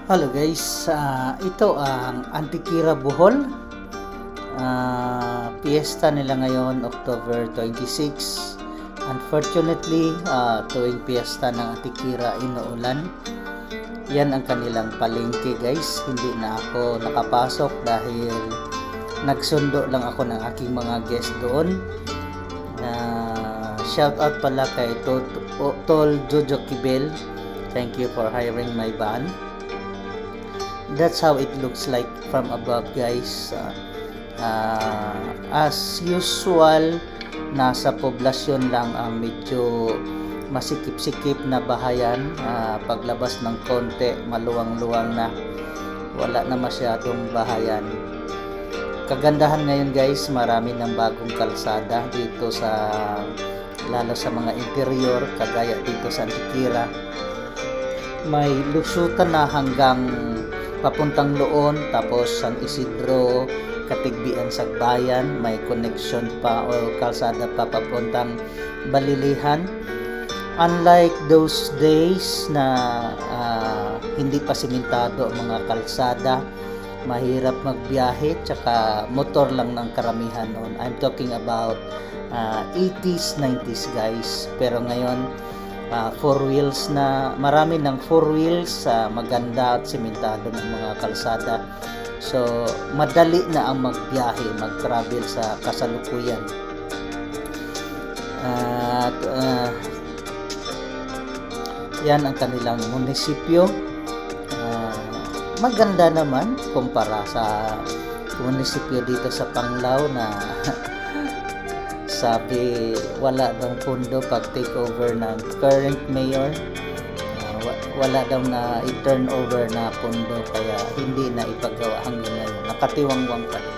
Hello guys, ito ang Antikira Bohol. Fiesta nila ngayon, October 26. Unfortunately, tuwing fiesta ng Antikira inuulan. Yan ang kanilang palengke guys. Hindi na ako nakapasok dahil nagsundo lang ako ng aking mga guest doon. Shout out pala kay Tol Jojo Kibel. Thank you for hiring my van. That's how it looks like from above guys. As usual, nasa poblasyon lang ang medyo masikip-sikip na bahayan. Paglabas ng konti, maluwang-luwang na, wala na masyadong bahayan. Kagandahan ngayon guys, marami ng bagong kalsada dito lalo sa mga interior, kagaya dito sa Antikira. May lusutan na hanggang papuntang Loon, tapos San Isidro, Katigbian, Sagbayan, may connection pa o kalsada pa papuntang Balilihan. Unlike those days na hindi pa simentado ang mga kalsada, mahirap magbiyahe, tsaka motor lang ng karamihan noon. I'm talking about 80s, 90s guys. Pero ngayon, 4 wheels na, marami ng 4 wheels, maganda at simentado ng mga kalsada. So madali na ang magbiyahe, mag-travel sa kasalukuyan. Yan ang kanilang munisipyo. Maganda naman kumpara sa munisipyo dito sa Panglao na sabi wala daw pondo pag take over ng current mayor. Wala daw na i-turn over na pondo, kaya hindi na ipagawa hanggang ngayon. Nakatiwangwang pa rin.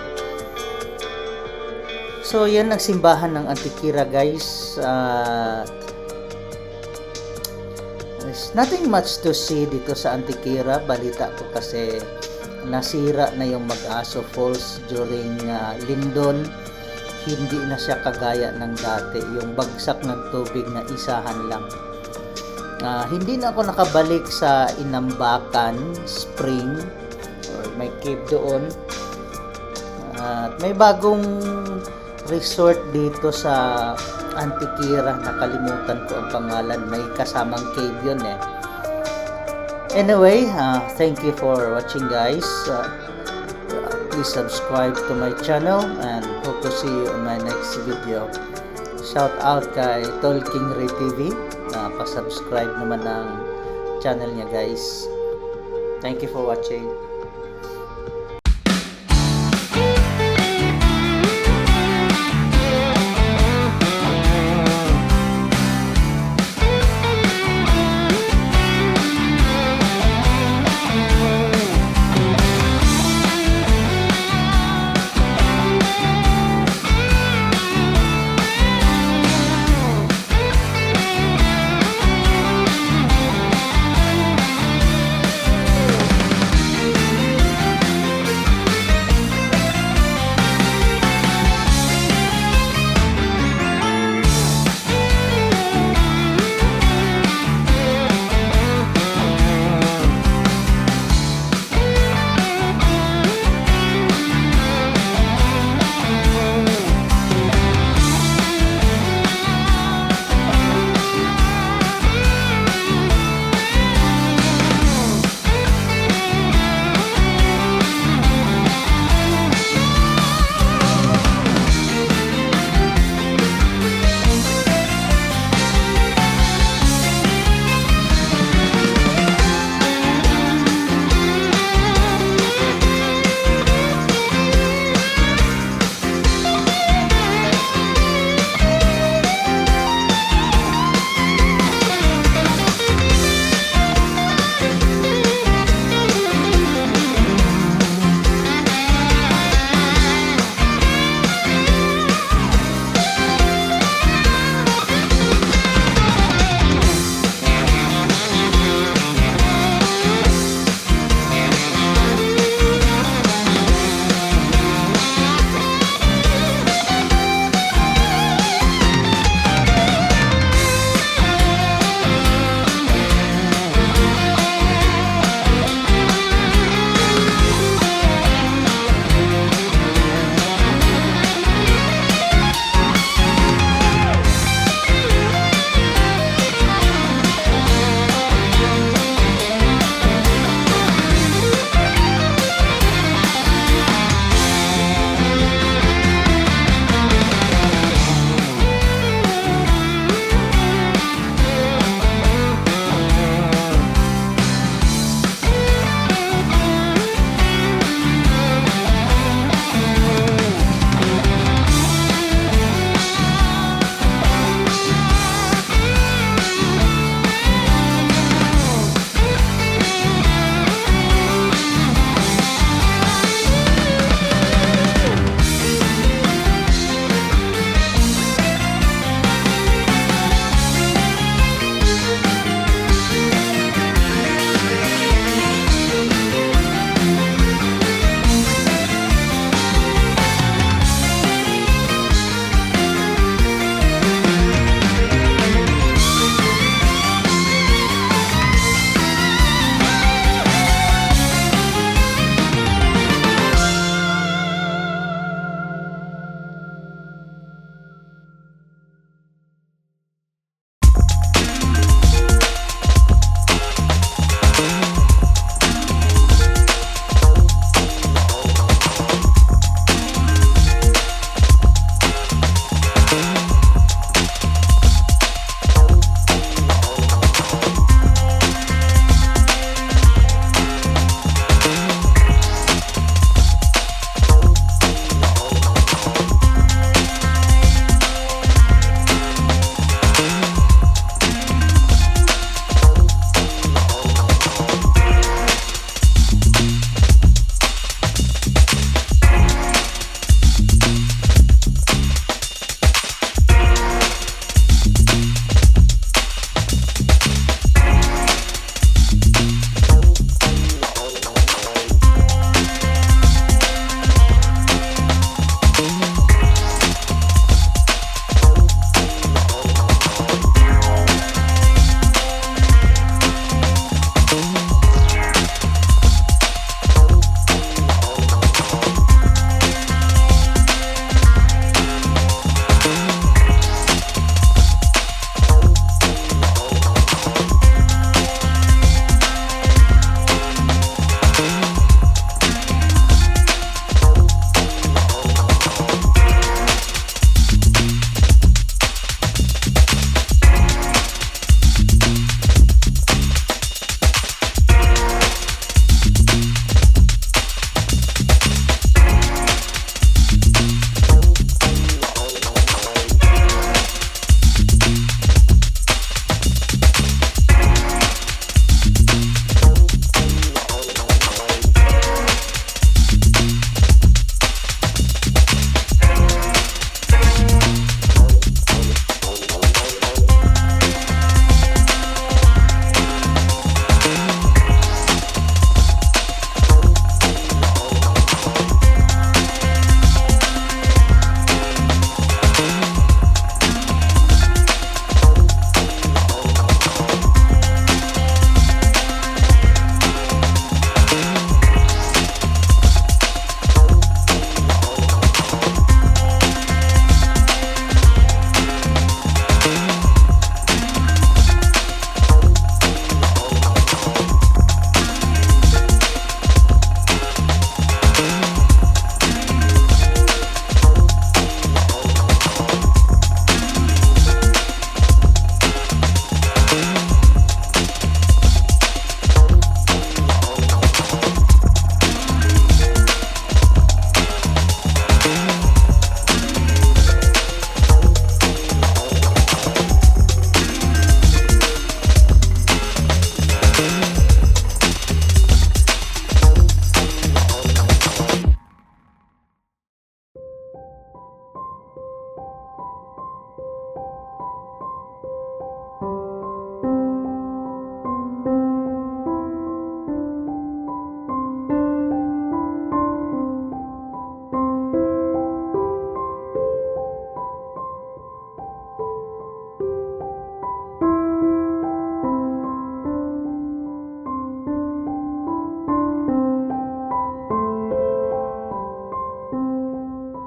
So yan ang simbahan ng Antikira guys. There's nothing much to see dito sa Antikira. Balita ko kasi nasira na yung Mag-Aso Falls during Lindon. Hindi na siya kagaya ng dati, yung bagsak ng tubig na isahan lang. Hindi na ako nakabalik sa Inambakan Spring, or may cave doon. May bagong resort dito sa Antikira, nakalimutan ko ang pangalan, may kasamang cave yun eh. Anyway, thank you for watching guys. Please subscribe to my channel and hope to see you on my next video. Shout out kay Tol King Ray TV. Pa-subscribe naman ng channel niya guys. Thank you for watching.